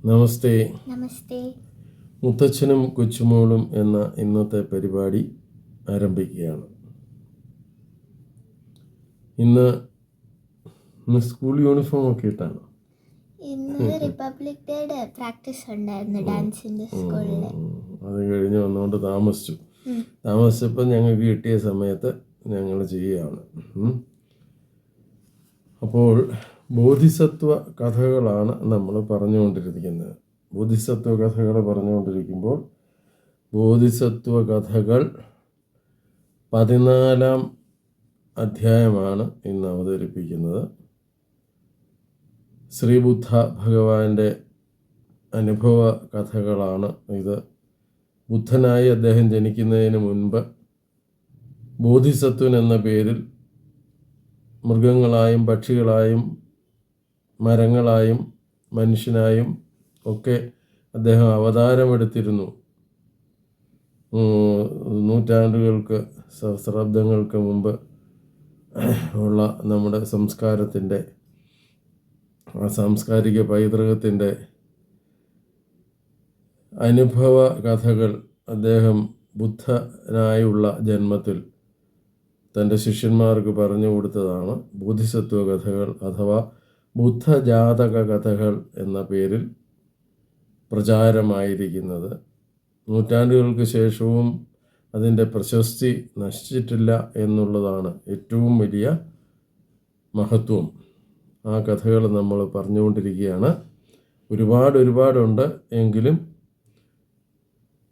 നമസ്തേ. നമസ്തേ. മുത്തച്ഛനും കൊച്ചുമോളും എന്ന ഇന്നത്തെ പരിപാടി ആരംഭിക്കുകയാണ്. ഇന്ന് സ്കൂൾ യൂണിഫോം ഒക്കെ ഇട്ടാണ്. ഇന്ന് റിപ്പബ്ലിക് ഡേയുടെ പ്രാക്ടീസ് ഉണ്ടായിരുന്നു ഡാൻസിന്റെ സ്കൂളിൽ. അത് കഴിഞ്ഞ് വന്നുകൊണ്ട് താമസിച്ചപ്പോൾ ഞങ്ങൾക്ക് കിട്ടിയ സമയത്ത് ഞങ്ങൾ ചെയ്യുകയാണ്. അപ്പോൾ ബോധിസത്വ കഥകളാണ് നമ്മൾ പറഞ്ഞുകൊണ്ടിരിക്കുന്നത്. ബോധിസത്വ കഥകൾ പറഞ്ഞുകൊണ്ടിരിക്കുമ്പോൾ ബോധിസത്വ കഥകൾ 14-ാം അധ്യായമാണ് ഇന്ന് അവതരിപ്പിക്കുന്നത്. ശ്രീബുദ്ധ ഭഗവാന്റെ അനുഭവ കഥകളാണ് ഇത്. ബുദ്ധനായി അദ്ദേഹം ജനിക്കുന്നതിന് മുൻപ് ബോധിസത്വൻ എന്ന പേരിൽ മൃഗങ്ങളായും പക്ഷികളായും മരങ്ങളായും മനുഷ്യനായും ഒക്കെ അദ്ദേഹം അവതാരമെടുത്തിരുന്നു. നൂറ്റാണ്ടുകൾക്ക് സഹസ്രാബ്ദങ്ങൾക്ക് മുമ്പ് ഉള്ള നമ്മുടെ സംസ്കാരത്തിൻ്റെ സാംസ്കാരിക പൈതൃകത്തിൻ്റെ അനുഭവ കഥകൾ അദ്ദേഹം ബുദ്ധനായുള്ള ജന്മത്തിൽ തൻ്റെ ശിഷ്യന്മാർക്ക് പറഞ്ഞു കൊടുത്തതാണ് ബോധിസത്വ കഥകൾ അഥവാ ബുദ്ധജാതക കഥകൾ എന്ന പേരിൽ പ്രചാരമായിരിക്കുന്നത്. നൂറ്റാണ്ടുകൾക്ക് ശേഷവും അതിൻ്റെ പ്രശസ്തി നശിച്ചിട്ടില്ല എന്നുള്ളതാണ് ഏറ്റവും വലിയ മഹത്വം. ആ കഥകൾ നമ്മൾ പറഞ്ഞുകൊണ്ടിരിക്കുകയാണ്. ഒരുപാടുണ്ട്. എങ്കിലും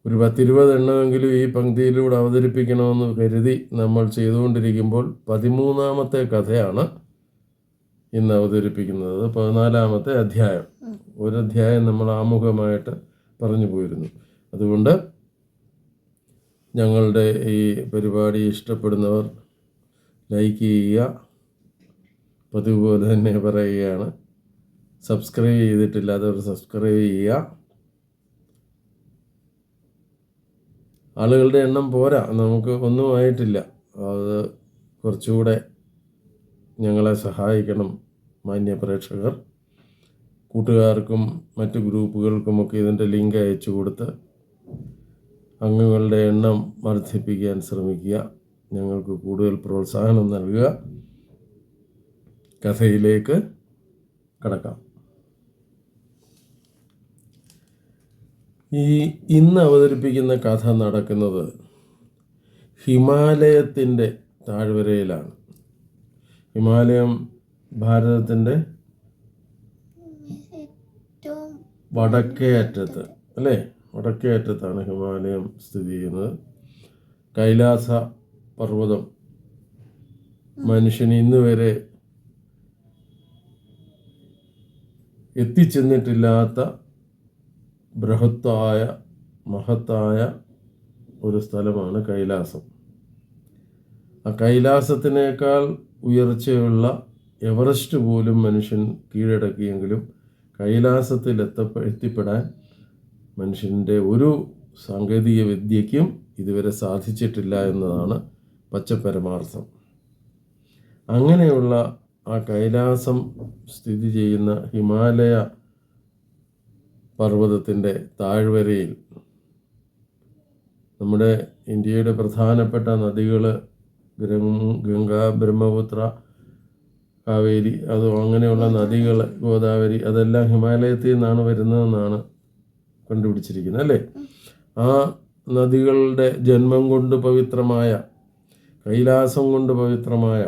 ഒരു 10-20 എണ്ണമെങ്കിലും ഈ പങ്ക്തിയിലൂടെ അവതരിപ്പിക്കണമെന്ന് കരുതി നമ്മൾ ചെയ്തുകൊണ്ടിരിക്കുമ്പോൾ 13-ാമത്തെ കഥയാണ് ഇന്ന് അവതരിപ്പിക്കുന്നത്. 14-ാമത്തെ അധ്യായം. ഒരു അധ്യായം നമ്മൾ ആമുഖമായിട്ട് പറഞ്ഞു പോയിരുന്നു. അതുകൊണ്ട് ഞങ്ങളുടെ ഈ പരിപാടി ഇഷ്ടപ്പെടുന്നവർ ലൈക്ക് ചെയ്യുക. പതിവ് പോലെ തന്നെ പറയുകയാണ്, സബ്സ്ക്രൈബ് ചെയ്തിട്ടില്ലാത്തവർ സബ്സ്ക്രൈബ് ചെയ്യുക. ആളുകളുടെ എണ്ണം പോരാ, നമുക്ക് ഒന്നും ആയിട്ടില്ല. അത് കുറച്ചുകൂടെ ഞങ്ങളെ സഹായിക്കണം മാന്യ പ്രേക്ഷകർ. കൂട്ടുകാർക്കും മറ്റ് ഗ്രൂപ്പുകൾക്കുമൊക്കെ ഇതിൻ്റെ ലിങ്ക് അയച്ചു കൊടുത്ത് അംഗങ്ങളുടെ എണ്ണം വർദ്ധിപ്പിക്കാൻ ശ്രമിക്കുക. ഞങ്ങൾക്ക് കൂടുതൽ പ്രോത്സാഹനം നൽകുക. കഥയിലേക്ക് കടക്കാം. ഇന്ന് അവതരിപ്പിക്കുന്ന കഥ നടക്കുന്നത് ഹിമാലയത്തിൻ്റെ താഴ്വരയിലാണ്. ഹിമാലയം ഭാരതത്തിൻ്റെ വടക്കേ അറ്റത്ത്, അല്ലേ? വടക്കേ അറ്റത്താണ് ഹിമാലയം സ്ഥിതി ചെയ്യുന്നത്. കൈലാസ പർവ്വതം മനുഷ്യന് ഇന്ന് വരെ എത്തിച്ചെന്നിട്ടില്ലാത്ത മഹത്തായ ഒരു സ്ഥലമാണ് കൈലാസം. ആ കൈലാസത്തിനേക്കാൾ ഉയർച്ചയുള്ള എവറസ്റ്റ് പോലും മനുഷ്യൻ കീഴടക്കിയെങ്കിലും കൈലാസത്തിൽ എത്തിപ്പെടാൻ മനുഷ്യൻ്റെ ഒരു സാങ്കേതിക വിദ്യയ്ക്കും ഇതുവരെ സാധിച്ചിട്ടില്ല എന്നതാണ് പച്ചപരമാർത്ഥം. അങ്ങനെയുള്ള ആ കൈലാസം സ്ഥിതി ചെയ്യുന്ന ഹിമാലയ പർവ്വതത്തിൻ്റെ താഴ്വരയിൽ നമ്മുടെ ഇന്ത്യയുടെ പ്രധാനപ്പെട്ട നദികൾ ഗംഗ, ബ്രഹ്മപുത്ര, കാവേരി, അങ്ങനെയുള്ള നദികൾ, ഗോദാവരി, അതെല്ലാം ഹിമാലയത്തിൽ നിന്നാണ് വരുന്നതെന്നാണ് കണ്ടുപിടിച്ചിരിക്കുന്നത്, അല്ലേ? ആ നദികളുടെ ജന്മം കൊണ്ട് പവിത്രമായ, കൈലാസം കൊണ്ട് പവിത്രമായ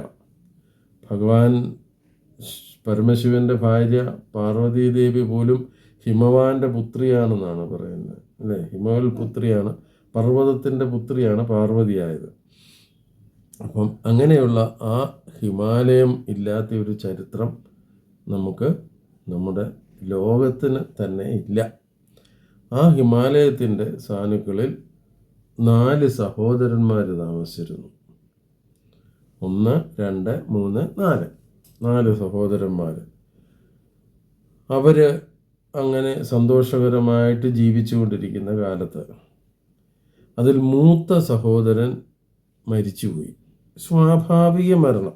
ഭഗവാൻ പരമശിവൻ്റെ ഭാര്യ പാർവതീദേവി പോലും ഹിമവാന്റെ പുത്രിയാണെന്നാണ് പറയുന്നത്, അല്ലേ? ഹിമവൽ പുത്രിയാണ്, പർവ്വതത്തിൻ്റെ പുത്രിയാണ് പാർവതിയായത്. അപ്പം അങ്ങനെയുള്ള ആ ഹിമാലയം ഇല്ലാത്ത ഒരു ചരിത്രം നമുക്ക് നമ്മുടെ ലോകത്തിന് തന്നെ ഇല്ല. ആ ഹിമാലയത്തിൻ്റെ സാനുക്കളിൽ 4 സഹോദരന്മാർ താമസിച്ചിരുന്നു. 1, 2, 3, 4 സഹോദരന്മാർ. അവർ അങ്ങനെ സന്തോഷകരമായിട്ട് ജീവിച്ചുകൊണ്ടിരിക്കുന്ന കാലത്ത് അതിൽ മൂത്ത സഹോദരൻ മരിച്ചുപോയി. സ്വാഭാവിക മരണം.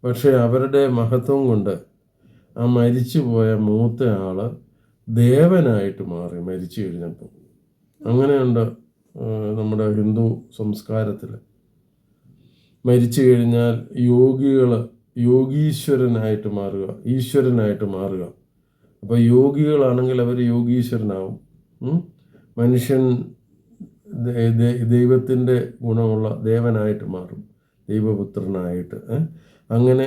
പക്ഷേ അവരുടെ മഹത്വം കൊണ്ട് ആ മരിച്ചുപോയ മൂത്ത ആൾ ദേവനായിട്ട് മാറി മരിച്ചു കഴിഞ്ഞപ്പോൾ. അങ്ങനെയുണ്ട് നമ്മുടെ ഹിന്ദു സംസ്കാരത്തിൽ. മരിച്ചു കഴിഞ്ഞാൽ യോഗീശ്വരനായിട്ട് മാറുക, ഈശ്വരനായിട്ട് മാറുക. അപ്പോൾ യോഗികളാണെങ്കിൽ അവർ യോഗീശ്വരനാവും. മനുഷ്യൻ ദൈവത്തിൻ്റെ ഗുണമുള്ള ദേവനായിട്ട് മാറും, ദൈവപുത്രനായിട്ട്. അങ്ങനെ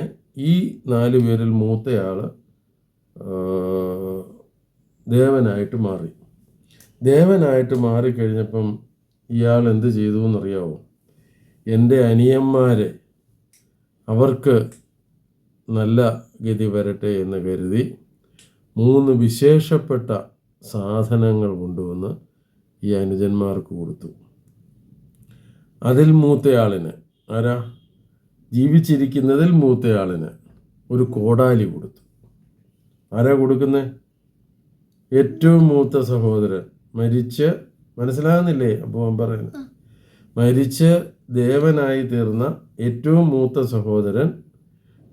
ഈ 4 പേരിൽ മൂത്തയാൾ ദേവനായിട്ട് മാറി. ദേവനായിട്ട് മാറിക്കഴിഞ്ഞപ്പം ഇയാൾ എന്ത് ചെയ്തു എന്നറിയാവോ? എൻ്റെ അനിയന്മാരെ അവർക്ക് നല്ല ഗതി വരട്ടെ എന്ന് കരുതി 3 വിശേഷപ്പെട്ട സാധനങ്ങൾ കൊണ്ടുവന്ന് ഈ അനുജന്മാർക്ക് കൊടുത്തു. അതിൽ മൂത്തയാളിന്, ആരാ ജീവിച്ചിരിക്കുന്നതിൽ മൂത്തയാളിന് ഒരു കോടാലി കൊടുത്തു. ആരാ കൊടുക്കുന്നത്? ഏറ്റവും മൂത്ത സഹോദരൻ മരിച്ച്, മനസ്സിലാകുന്നില്ലേ? അപ്പോൾ അവൻ പറയുന്നത്, മരിച്ച് ദേവനായി തീർന്ന ഏറ്റവും മൂത്ത സഹോദരൻ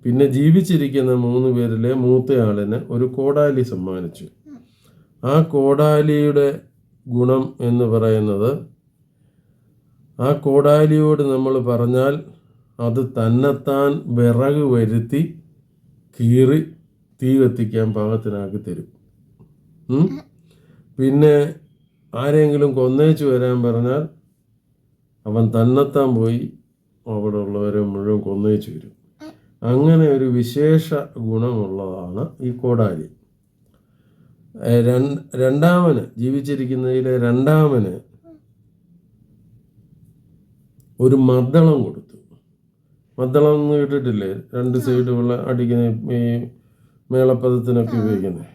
പിന്നെ ജീവിച്ചിരിക്കുന്ന 3 പേരിലെ മൂത്തയാളിന് ഒരു കോടാലി സമ്മാനിച്ചു. ആ കോടാലിയുടെ ഗുണം എന്ന് പറയുന്നത്, ആ കോടാലിയോട് നമ്മൾ പറഞ്ഞാൽ അത് തന്നെത്താൻ വിറക് വരുത്തി കീറി തീ കത്തിക്കാൻ പാകത്തിനാക്കി തരും. പിന്നെ ആരെങ്കിലും കൊന്നേച്ചു വരാൻ പറഞ്ഞാൽ അവൻ തന്നെത്താൻ പോയി അവിടെ ഉള്ളവരെ മുഴുവൻ കൊന്നേച്ചു വരും. അങ്ങനെ ഒരു വിശേഷ ഗുണമുള്ളതാണ് ഈ കോടാലി. രണ്ടാമന്, ജീവിച്ചിരിക്കുന്നതിലെ രണ്ടാമന് ഒരു മദ്ദളം കൊടുത്തു. മദ്ദളം എന്ന് കേട്ടിട്ടില്ലേ? 2 സൈഡുള്ള അടിക്കുന്ന ഈ മേളപ്പദത്തിനൊക്കെ ഉപയോഗിക്കുന്നത്.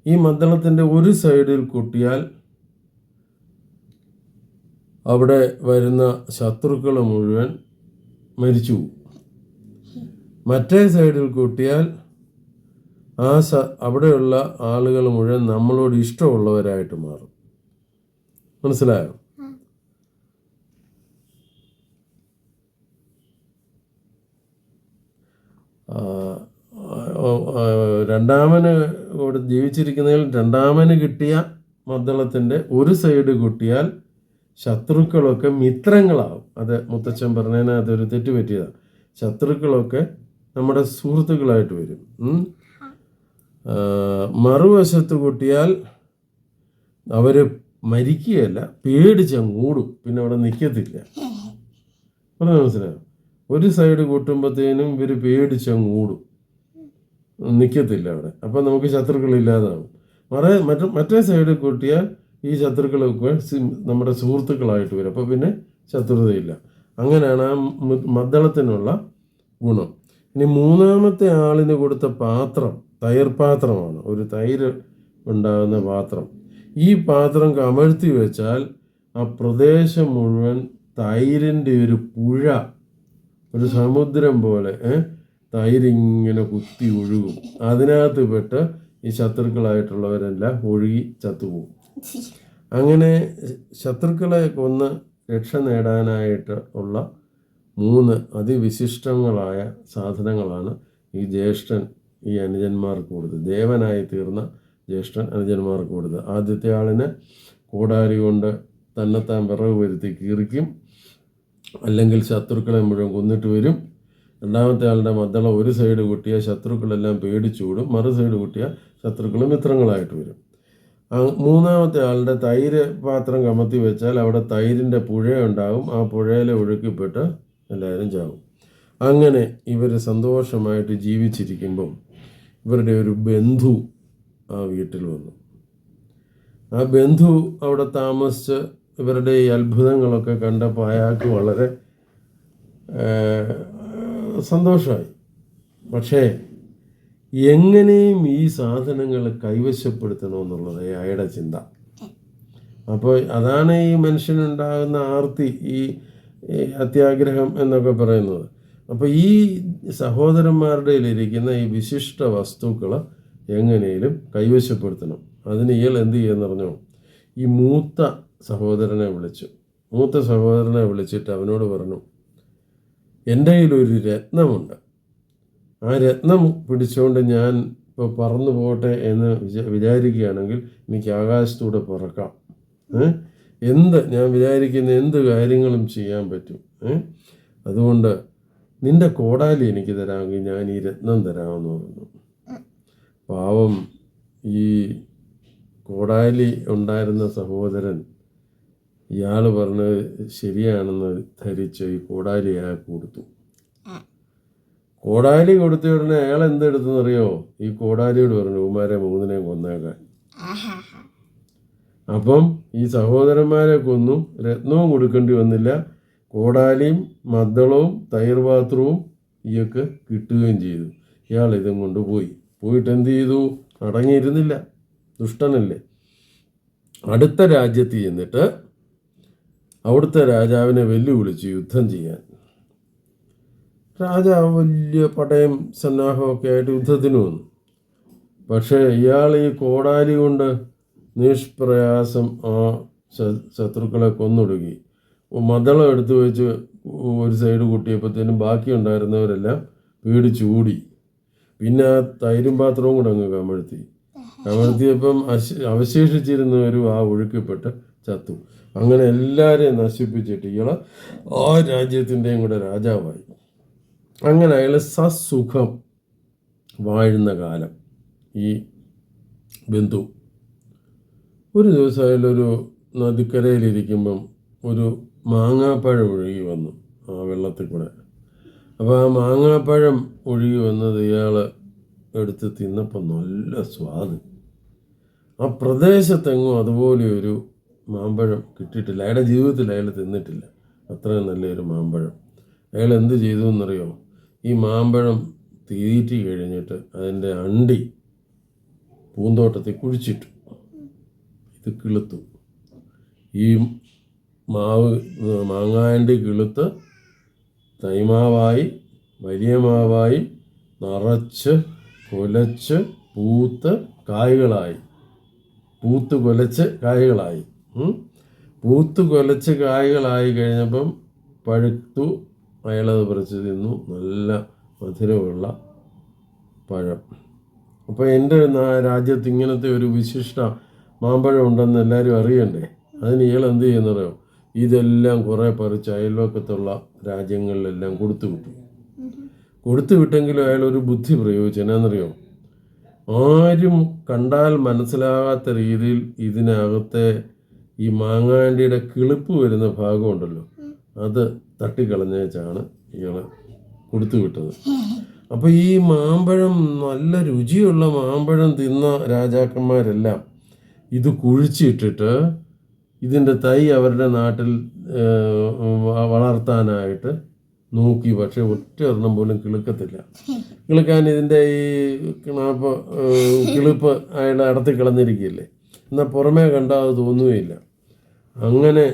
ഈ മദ്ദളത്തിൻ്റെ ഒരു സൈഡിൽ കൊട്ടിയാൽ അവിടെ വരുന്ന ശത്രുക്കൾ മുഴുവൻ മരിച്ചു പോകും. മറ്റേ സൈഡിൽ കൊട്ടിയാൽ അവിടെയുള്ള ആളുകൾ മുഴുവൻ നമ്മളോട് ഇഷ്ടമുള്ളവരായിട്ട് മാറും. മനസ്സിലായോ? രണ്ടാമന് ജീവിച്ചിരിക്കുന്നതിൽ രണ്ടാമന് കിട്ടിയ മദ്ദളത്തിൻ്റെ ഒരു സൈഡ് കൊട്ടിയാൽ ശത്രുക്കളൊക്കെ മിത്രങ്ങളാവും. അത് മുത്തച്ഛൻ പറഞ്ഞതിന് അതൊരു തെറ്റ് പറ്റിയതാണ്. ശത്രുക്കളൊക്കെ നമ്മുടെ സുഹൃത്തുക്കളായിട്ട് വരും. മറുവശത്ത് കൊട്ടിയാൽ അവർ മരിക്കുകയല്ല, പേടിച്ചങ്ങൂടും, പിന്നെ അവിടെ നിൽക്കത്തില്ല. മനസ്സിലായോ? ഒരു സൈഡ് കൊട്ടുമ്പോഴത്തേനും ഇവർ പേടിച്ചങ്ങൂടും, നിൽക്കത്തില്ല അവിടെ. അപ്പം നമുക്ക് ശത്രുക്കളില്ലാതാവും. മറ്റേ സൈഡ് കൊട്ടിയാൽ ഈ ശത്രുക്കളൊക്കെ നമ്മുടെ സുഹൃത്തുക്കളായിട്ട് വരും. അപ്പോൾ പിന്നെ ശത്രുതയില്ല. അങ്ങനെയാണ് ആ മദ്ദളത്തിനുള്ള ഗുണം. ഇനി മൂന്നാമത്തെ ആളിന് കൊടുത്ത പാത്രം തൈർ പാത്രമാണ്. ഒരു തൈര് ഉണ്ടാകുന്ന പാത്രം. ഈ പാത്രം കമഴ്ത്തി വെച്ചാൽ ആ പ്രദേശം മുഴുവൻ തൈരിൻ്റെ ഒരു പുഴ, ഒരു സമുദ്രം പോലെ തൈരിങ്ങനെ കുത്തി ഒഴുകും. അതിനകത്ത് പെട്ട് ഈ ശത്രുക്കളായിട്ടുള്ളവരെല്ലാം ഒഴുകി ചത്തുപോകും. അങ്ങനെ ശത്രുക്കളെ കൊന്ന് രക്ഷ നേടാനായിട്ട് ഉള്ള 3 അതിവിശിഷ്ടങ്ങളായ സാധനങ്ങളാണ് ഈ ജ്യേഷ്ഠൻ ഈ അനുജന്മാർക്ക് കൊടുത്തത്. ദേവനായി തീർന്ന ജ്യേഷ്ഠൻ അനുജന്മാർക്ക് കൊടുത്തത്. ആദ്യത്തെ ആളിന് കോടാലി കൊണ്ട് തന്നെത്താൻ വിറക് വരുത്തി കീറിക്കും, അല്ലെങ്കിൽ ശത്രുക്കളെ മുഴുവൻ കൊന്നിട്ട് വരും. രണ്ടാമത്തെ ആളുടെ മദ്ദളം ഒരു സൈഡ് കൊട്ടിയാൽ ശത്രുക്കളെല്ലാം പേടിച്ചൂടും, മറു സൈഡ് കൊട്ടിയാൽ ശത്രുക്കൾ മിത്രങ്ങളായിട്ട് വരും. മൂന്നാമത്തെ ആളുടെ തൈര് പാത്രം കമത്തി വെച്ചാൽ അവിടെ തൈരിൻ്റെ പുഴയുണ്ടാകും. ആ പുഴയിൽ ഒഴുക്കിപ്പെട്ട് എല്ലാവരും ചാവും. അങ്ങനെ ഇവർ സന്തോഷമായിട്ട് ജീവിച്ചിരിക്കുമ്പം ഇവരുടെ ഒരു ബന്ധു ആ വീട്ടിൽ വന്നു. ആ ബന്ധു അവിടെ താമസിച്ച് ഇവരുടെ ഈ അത്ഭുതങ്ങളൊക്കെ കണ്ടപ്പോൾ അയാൾക്ക് വളരെ സന്തോഷമായി. പക്ഷേ എങ്ങനെയും ഈ സാധനങ്ങൾ കൈവശപ്പെടുത്തണമെന്നുള്ളത് അയാളുടെ ചിന്ത. അപ്പോൾ അതാണ് ഈ മനുഷ്യനുണ്ടാകുന്ന ആർത്തി, ഈ അത്യാഗ്രഹം എന്നൊക്കെ പറയുന്നത്. അപ്പോൾ ഈ സഹോദരന്മാരുടെ ഇരിക്കുന്ന ഈ വിശിഷ്ട വസ്തുക്കൾ എങ്ങനെയും കൈവശപ്പെടുത്തണം. അതിന് ഇയാൾ എന്ത് ചെയ്യുമെന്ന് പറഞ്ഞോ, ഈ മൂത്ത സഹോദരനെ വിളിച്ചിട്ട് അവനോട് പറഞ്ഞു, എൻ്റെ കയ്യിലൊരു രത്നമുണ്ട്. ആ രത്നം പിടിച്ചുകൊണ്ട് ഞാൻ ഇപ്പോൾ പറന്നു പോകട്ടെ എന്ന് വിചാരിക്കുകയാണെങ്കിൽ എനിക്ക് ആകാശത്തൂടെ പറക്കാം. ഞാൻ വിചാരിക്കുന്ന എന്ത് കാര്യങ്ങളും ചെയ്യാൻ പറ്റും. അതുകൊണ്ട് നിന്റെ കോടാലി എനിക്ക് തരാമെങ്കിൽ ഞാൻ ഈ രത്നം തരാമെന്ന് പറഞ്ഞു. പാവം ഈ കോടാലി ഉണ്ടായിരുന്ന സഹോദരൻ ഇയാൾ പറഞ്ഞത് ശരിയാണെന്ന് ധരിച്ച് ഈ കോടാലി അയാൾക്ക് കൊടുത്തു. കോടാലി കൊടുത്ത ഉടനെ അയാൾ എന്തെടുത്തെന്നറിയോ? ഈ കോടാലിയോട് പറഞ്ഞു ഉമാരെ 3 കൊന്നേക്കാൻ. അപ്പം ഈ സഹോദരന്മാരെ കൊന്നു, രത്നവും കൊടുക്കേണ്ടി വന്നില്ല, കോടാലിയും മദ്ദളവും തൈർ പാത്രവും ഇയൊക്കെ കിട്ടുകയും ചെയ്തു. ഇയാൾ ഇതും കൊണ്ടുപോയി. പോയിട്ട് എന്ത് ചെയ്തു? അടങ്ങിയിരുന്നില്ല, ദുഷ്ടനല്ലേ. അടുത്ത രാജ്യത്ത് ചെന്നിട്ട് അവിടുത്തെ രാജാവിനെ വെല്ലുവിളിച്ച് യുദ്ധം ചെയ്യാൻ. രാജാവ് വലിയ പടയും സന്നാഹമൊക്കെ ആയിട്ട് യുദ്ധത്തിന് വന്നു. പക്ഷേ ഇയാൾ ഈ കോടാലി കൊണ്ട് നിഷ്പ്രയാസം ആ ശത്രുക്കളെ കൊന്നൊടുക്കി. മദ്ദളം എടുത്തു വെച്ച് ഒരു സൈഡ് കൂട്ടിയപ്പോഴത്തേനും ബാക്കി ഉണ്ടായിരുന്നവരെല്ലാം പേടിച്ചൂടി. പിന്നെ ആ തൈരും പാത്രവും കൂടെ അങ്ങ് കമഴ്ത്തിയപ്പം അവശേഷിച്ചിരുന്നവരും ആ ഒഴുക്കിപ്പെട്ട് ചത്തു. അങ്ങനെ എല്ലാവരെയും നശിപ്പിച്ചിട്ട് ഇയാൾ ആ രാജ്യത്തിൻ്റെയും കൂടെ രാജാവായി. അങ്ങനെ അയാൾ സസുഖം വാഴുന്ന കാലം ഈ ബന്ധു. ഒരു ദിവസം അയാളൊരു നദിക്കരയിലിരിക്കുമ്പം ഒരു മാങ്ങാപ്പഴം ഒഴുകി വന്നു ആ വെള്ളത്തിൽ കൂടെ. അപ്പോൾ ആ മാങ്ങാപ്പഴം ഒഴുകി വന്നത് ഇയാൾ എടുത്ത് തിന്നപ്പോൾ നല്ല സ്വാദ്. ആ പ്രദേശത്തെങ്ങും അതുപോലെ ഒരു മാമ്പഴം കിട്ടിയിട്ടില്ല. അയാളുടെ ജീവിതത്തിൽ അയാൾ തിന്നിട്ടില്ല അത്രയും നല്ലൊരു മാമ്പഴം. അയാൾ എന്ത് ചെയ്തു എന്നറിയോ? ഈ മാമ്പഴം തീറ്റി കഴിഞ്ഞിട്ട് അതിൻ്റെ അണ്ടി പൂന്തോട്ടത്തിൽ കുഴിച്ചിട്ടു. ഇത് കിളുത്തു. ഈ മാങ്ങാണ്ടി കിളുത്ത് തൈമാവായി വലിയ മാവായി നിറച്ച് കൊലച്ച് പൂത്ത് കായ്കളായി. പൂത്ത് കൊലച്ച് കായ്കളായി. പൂത്ത് കൊലച്ച് കായ്കളായി കഴിഞ്ഞപ്പം പഴുത്തു. അയാളത് പറിച്ച് തിന്നു. നല്ല മധുരമുള്ള പഴം. അപ്പോൾ എൻ്റെ രാജ്യത്ത് ഇങ്ങനത്തെ ഒരു വിശിഷ്ട മാമ്പഴം ഉണ്ടെന്ന് എല്ലാവരും അറിയണ്ടേ? അതിന് ഇയാൾ എന്ത് ചെയ്യുന്നറിയോ? ഇതെല്ലാം കുറേ പറിച്ച് അയൽവക്കത്തുള്ള രാജ്യങ്ങളിലെല്ലാം കൊടുത്തു വിട്ടെങ്കിലും അയാൾ ഒരു ബുദ്ധി പ്രയോഗിച്ചു. എന്നാന്നറിയോ? ആരും കണ്ടാൽ മനസ്സിലാകാത്ത രീതിയിൽ ഇതിനകത്തെ ഈ മാങ്ങാണ്ടിയുടെ കിളിപ്പ് വരുന്ന ഭാഗമുണ്ടല്ലോ, അത് തട്ടിക്കളഞ്ഞേച്ചാണ് ഇയാൾ കൊടുത്തു വിട്ടത്. അപ്പോൾ ഈ മാമ്പഴം, നല്ല രുചിയുള്ള മാമ്പഴം തിന്ന രാജാക്കന്മാരെല്ലാം ഇത് കുഴിച്ചിട്ടിട്ട് ഇതിൻ്റെ തൈ അവരുടെ നാട്ടിൽ വളർത്താനായിട്ട് നോക്കി. പക്ഷെ ഒറ്റ ഒരെണ്ണം പോലും കിളുക്കത്തില്ല. കിളുക്കാൻ ഇതിൻ്റെ ഈ കിളിപ്പ് അയാൾ അടത്തി കളഞ്ഞിരിക്കുകയല്ലേ. എന്നാൽ പുറമേ കണ്ടാൽ അത് തോന്നുകയില്ല. അങ്ങനെ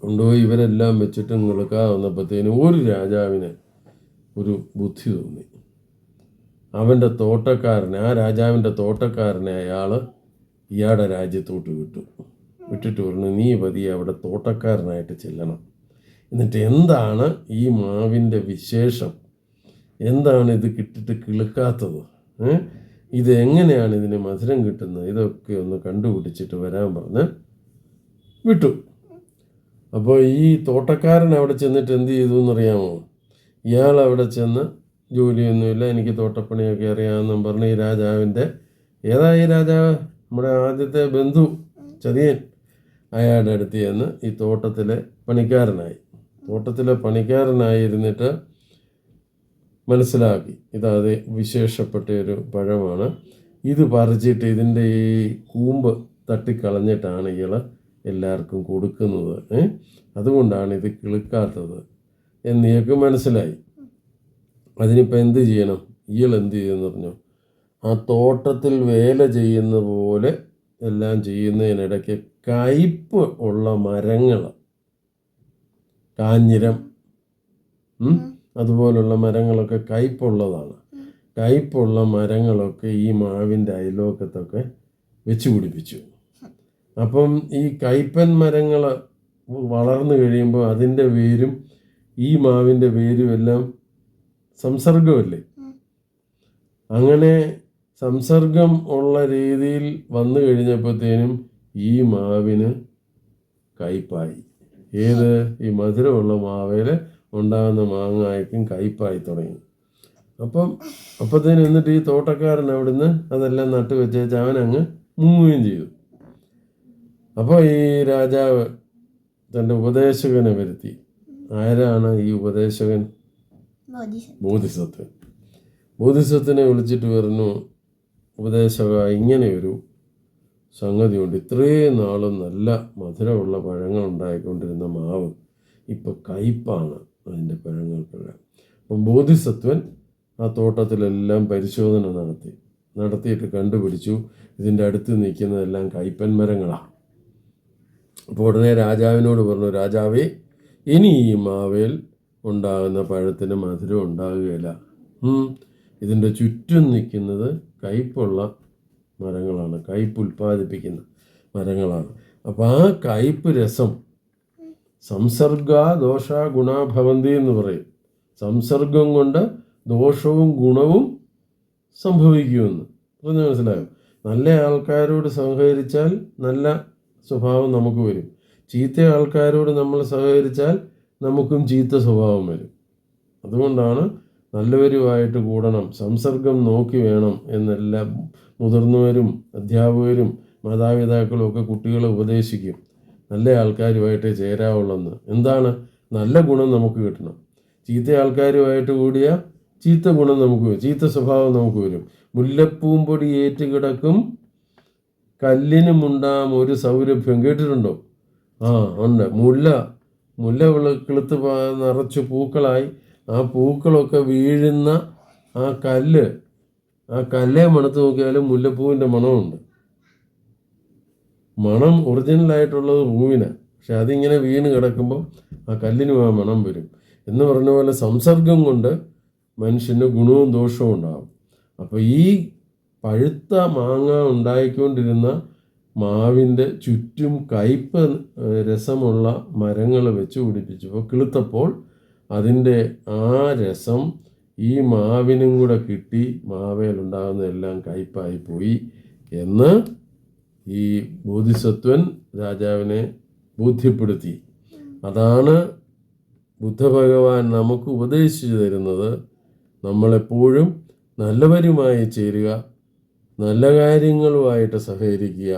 കൊണ്ടുപോയി ഇവരെല്ലാം വെച്ചിട്ടും കിളുക്കാതെ വന്നപ്പോഴത്തേനും ഒരു രാജാവിന് ഒരു ബുദ്ധി തോന്നി. അവൻ്റെ തോട്ടക്കാരനെ, ആ രാജാവിൻ്റെ തോട്ടക്കാരനെ അയാൾ ഇയാളുടെ രാജ്യത്തോട്ട് വിട്ടിട്ട് പറഞ്ഞു, നീ പതിയെ അവിടെ തോട്ടക്കാരനായിട്ട് ചെല്ലണം. എന്നിട്ട് എന്താണ് ഈ മാവിൻ്റെ വിശേഷം, എന്താണ് ഇത് കിട്ടിട്ട് കിളുക്കാത്തത്, ഇത് എങ്ങനെയാണ് ഇതിന് മധുരം കിട്ടുന്നത്, ഇതൊക്കെ ഒന്ന് കണ്ടുപിടിച്ചിട്ട് വരാൻ പറഞ്ഞ് വിട്ടു. അപ്പോൾ ഈ തോട്ടക്കാരൻ അവിടെ ചെന്നിട്ട് എന്ത് ചെയ്തു എന്നറിയാമോ? ഇയാൾ അവിടെ ചെന്ന് ജോലിയൊന്നുമില്ല, എനിക്ക് തോട്ടപ്പണിയൊക്കെ അറിയാമെന്നും പറഞ്ഞ് ഈ രാജാവിൻ്റെ, ഈ രാജാവ് നമ്മുടെ ആദ്യത്തെ ബന്ധു ചതിയൻ, അയാളുടെ അടുത്ത് ചെന്ന് ഈ തോട്ടത്തിലെ പണിക്കാരനായിരുന്നിട്ട് മനസ്സിലാക്കി ഇതത് വിശേഷപ്പെട്ട ഒരു പഴമാണ്, ഇത് പറിച്ചിട്ട് ഇതിൻ്റെ ഈ കൂമ്പ് തട്ടിക്കളഞ്ഞിട്ടാണ് ഇയാൾ എല്ലാവർക്കും കൊടുക്കുന്നത്, അതുകൊണ്ടാണ് ഇത് കിളുക്കാത്തത് എന്ന് ഇയാൾക്ക് മനസ്സിലായി. അതിനിപ്പോൾ എന്ത് ചെയ്യണം? ഇയാൾ എന്ത് ചെയ്യുമെന്ന് പറഞ്ഞു, ആ തോട്ടത്തിൽ വേല ചെയ്യുന്ന പോലെ എല്ലാം ചെയ്യുന്നതിനിടയ്ക്ക് കയ്പ് ഉള്ള മരങ്ങൾ, കാഞ്ഞിരം അതുപോലുള്ള മരങ്ങളൊക്കെ കയ്പുള്ളതാണ്. കയ്പുള്ള മരങ്ങളൊക്കെ ഈ മാവിൻ്റെ അയൽവക്കത്തൊക്കെ വെച്ച് പിടിപ്പിച്ചു. അപ്പം ഈ കയ്പൻ മരങ്ങൾ വളർന്നു കഴിയുമ്പോൾ അതിൻ്റെ വേരും ഈ മാവിൻ്റെ വേരും എല്ലാം സംസർഗമല്ലേ. അങ്ങനെ സംസർഗം ഉള്ള രീതിയിൽ വന്നു കഴിഞ്ഞപ്പോഴത്തേനും ഈ മാവിന് കയ്പായി. ഏത് ഈ മധുരമുള്ള മാവേൽ ഉണ്ടാകുന്ന മാങ്ങായ്ക്കും കയ്പായി തുടങ്ങി. അപ്പത്തേനും എന്നിട്ട് ഈ തോട്ടക്കാരൻ അവിടുന്ന് അതെല്ലാം നട്ടു വെച്ചേച്ച് അവനങ്ങ് മുങ്ങുകയും ചെയ്തു. അപ്പോൾ ഈ രാജാവ് തൻ്റെ ഉപദേശകനെ വരുത്തി. ആരാണ് ഈ ഉപദേശകൻ? ബോധിസത്വൻ. ബോധിസത്വനെ വിളിച്ചിട്ട് പറഞ്ഞു, ഉപദേശക, ഇങ്ങനെയൊരു സംഗതിയുണ്ട്. ഇത്രയും നാളും നല്ല മധുരമുള്ള പഴങ്ങൾ ഉണ്ടായിക്കൊണ്ടിരുന്ന മാവ് ഇപ്പം കയ്പാണ് അതിൻ്റെ പഴങ്ങൾക്കെല്ലാം. അപ്പം ബോധിസത്വൻ ആ തോട്ടത്തിലെല്ലാം പരിശോധന നടത്തിയിട്ട് കണ്ടുപിടിച്ചു ഇതിൻ്റെ അടുത്ത് നിൽക്കുന്നതെല്ലാം കയ്പൻ മരങ്ങളാണ്. അപ്പോൾ ഉടനെ രാജാവിനോട് പറഞ്ഞു, രാജാവേ, ഇനി ഈ മാവേൽ ഉണ്ടാകുന്ന പഴത്തിന് മധുരം ഉണ്ടാകുകയില്ല. ഇതിൻ്റെ ചുറ്റും നിൽക്കുന്നത് കയ്പുള്ള മരങ്ങളാണ്, കയ്പ് ഉൽപ്പാദിപ്പിക്കുന്ന മരങ്ങളാണ്. അപ്പോൾ ആ കയ്പ് രസം സംസർഗ ദോഷ ഗുണഭവന്തി എന്ന് പറയും. സംസർഗം കൊണ്ട് ദോഷവും ഗുണവും സംഭവിക്കുമെന്ന് പറഞ്ഞ് മനസ്സിലായോ? നല്ല ആൾക്കാരോട് സഹകരിച്ചാൽ നല്ല സ്വഭാവം നമുക്ക് വരും. ചീത്ത ആൾക്കാരോട് നമ്മൾ സഹകരിച്ചാൽ നമുക്കും ചീത്ത സ്വഭാവം വരും. അതുകൊണ്ടാണ് നല്ലവരുമായിട്ട് കൂടണം, സംസർഗം നോക്കി വേണം എന്നെല്ലാം മുതിർന്നവരും അധ്യാപകരും മാതാപിതാക്കളും ഒക്കെ കുട്ടികളെ ഉപദേശിക്കും. നല്ല ആൾക്കാരുമായിട്ട് ചേരാവുള്ളെന്ന്. എന്താണ്? നല്ല ഗുണം നമുക്ക് കിട്ടണം. ചീത്ത ആൾക്കാരുമായിട്ട് കൂടിയാൽ ചീത്ത ഗുണം നമുക്ക് വരും, ചീത്ത സ്വഭാവം നമുക്ക് വരും. മുല്ലപ്പൂമ്പൊടി ഏറ്റുകിടക്കും കല്ലിനുമുണ്ടാം ഒരു സൗരഭ്യം. കേട്ടിട്ടുണ്ടോ? ഉണ്ട്. മുല്ല കിളുത്ത് നിറച്ച് പൂക്കളായി ആ പൂക്കളൊക്കെ വീഴുന്ന ആ കല്ലേ മണത്ത് നോക്കിയാലും മുല്ലപ്പൂവിൻ്റെ മണമുണ്ട്. മണം ഒറിജിനലായിട്ടുള്ളത് പൂവിനാണ്, പക്ഷെ അതിങ്ങനെ വീണ് കിടക്കുമ്പോൾ ആ കല്ലിനും ആ മണം വരും. എന്ന് പറഞ്ഞ പോലെ സംസർഗം കൊണ്ട് മനുഷ്യന് ഗുണവും ദോഷവും ഉണ്ടാകും. അപ്പോൾ ഈ പഴുത്ത മാങ്ങ ഉണ്ടായിക്കൊണ്ടിരുന്ന മാവിൻ്റെ ചുറ്റും കയ്പ് രസമുള്ള മരങ്ങൾ വെച്ച് പിടിപ്പിച്ചപ്പോൾ കിളുത്തപ്പോൾ അതിൻ്റെ ആ രസം ഈ മാവിനും കൂടെ കിട്ടി, മാവേലുണ്ടാകുന്ന എല്ലാം കയ്പായി പോയി എന്ന് ഈ ബോധിസത്വൻ രാജാവിനെ ബോധ്യപ്പെടുത്തി. അതാണ് ബുദ്ധഭഗവാൻ നമുക്ക് ഉപദേശിച്ചു തരുന്നത്. നമ്മളെപ്പോഴും നല്ലവരുമായി ചേരുക, നല്ല കാര്യങ്ങളുമായിട്ട് സഹകരിക്കുക,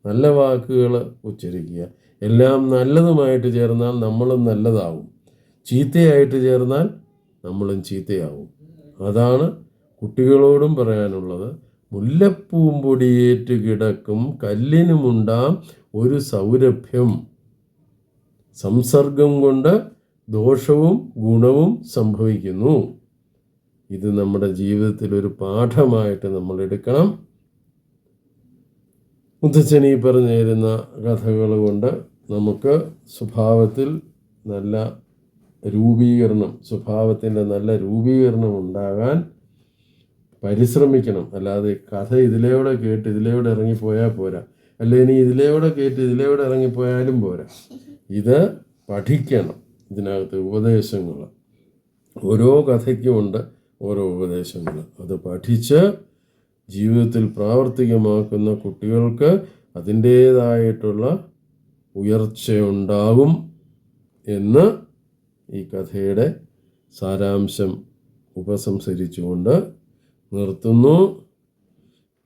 നല്ല വാക്കുകൾ ഉച്ചരിക്കുക. എല്ലാം നല്ലതുമായിട്ട് ചേർന്നാൽ നമ്മളും നല്ലതാവും, ചീത്തയായിട്ട് ചേർന്നാൽ നമ്മളും ചീത്തയാവും. അതാണ് കുട്ടികളോടും പറയാനുള്ളത്. മുല്ലപ്പൂമ്പൊടിയേറ്റ് കിടക്കും കല്ലിനുമുണ്ടാം ഒരു സൗരഭ്യം. സംസർഗം കൊണ്ട് ദോഷവും ഗുണവും സംഭവിക്കുന്നു. ഇത് നമ്മുടെ ജീവിതത്തിൽ ഒരു പാഠമായിട്ട് നമ്മൾ എടുക്കണം. മുത്തച്ഛൻ ഈ പറഞ്ഞു തരുന്ന കഥകൾ കൊണ്ട് നമുക്ക് സ്വഭാവത്തിൽ നല്ല സ്വഭാവത്തിൻ്റെ നല്ല രൂപീകരണം ഉണ്ടാകാൻ പരിശ്രമിക്കണം. അല്ലാതെ കഥ ഇതിലൂടെ കേട്ട് ഇതിലൂടെ ഇറങ്ങിപ്പോയാൽ പോരാ, അല്ലെ ഇനി ഇതിലൂടെ കേട്ട് ഇതിലൂടെ ഇറങ്ങിപ്പോയാലും പോരാ. ഇത് പഠിക്കണം. ഇതിനകത്ത് ഉപദേശങ്ങൾ, ഓരോ കഥയ്ക്കുമുണ്ട് ഓരോ ഉപദേശങ്ങൾ. അത് പഠിച്ച് ജീവിതത്തിൽ പ്രാവർത്തികമാക്കുന്ന കുട്ടികൾക്ക് അതിൻ്റേതായിട്ടുള്ള ഉയർച്ചയുണ്ടാകും എന്ന് ഈ കഥയുടെ സാരാംശം ഉപസംഹരിച്ചുകൊണ്ട് നിർത്തുന്നു.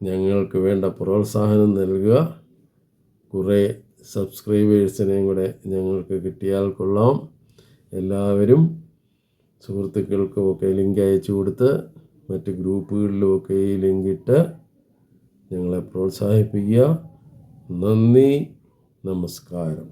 ഞങ്ങൾക്ക് വേണ്ട പ്രോത്സാഹനം നൽകുക. കുറേ സബ്സ്ക്രൈബേഴ്സിനെയും കൂടെ ഞങ്ങൾക്ക് കിട്ടിയാൽ കൊള്ളാം. എല്ലാവരും സുഹൃത്തുക്കൾക്കുമൊക്കെ ലിങ്ക് അയച്ചു കൊടുത്ത് മറ്റ് ഗ്രൂപ്പുകളിലുമൊക്കെ ഈ ലിങ്കിട്ട് ഞങ്ങളെ പ്രോത്സാഹിപ്പിക്കുക. നന്ദി, നമസ്കാരം.